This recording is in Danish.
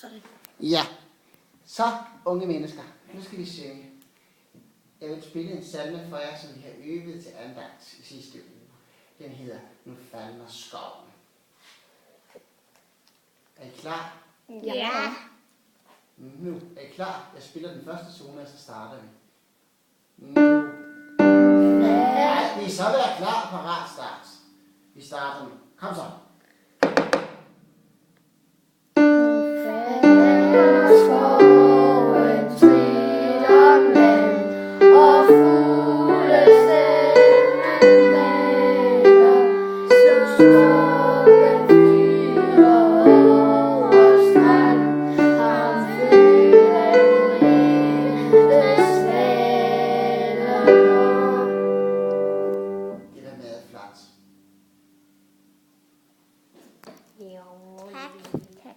Sådan. Ja, så unge mennesker, nu skal vi synge. Jeg vil spille en salme for jer, som vi har øvet til andagt i sidste uge. Den hedder Nu falmer skoven. Er I klar? Ja. Nu er I klar? Jeg spiller den første tone, og så starter vi. Nu. Nej, vi så være klar, parat, start. Vi starter nu. Kom så. Jo. Tak. Tak.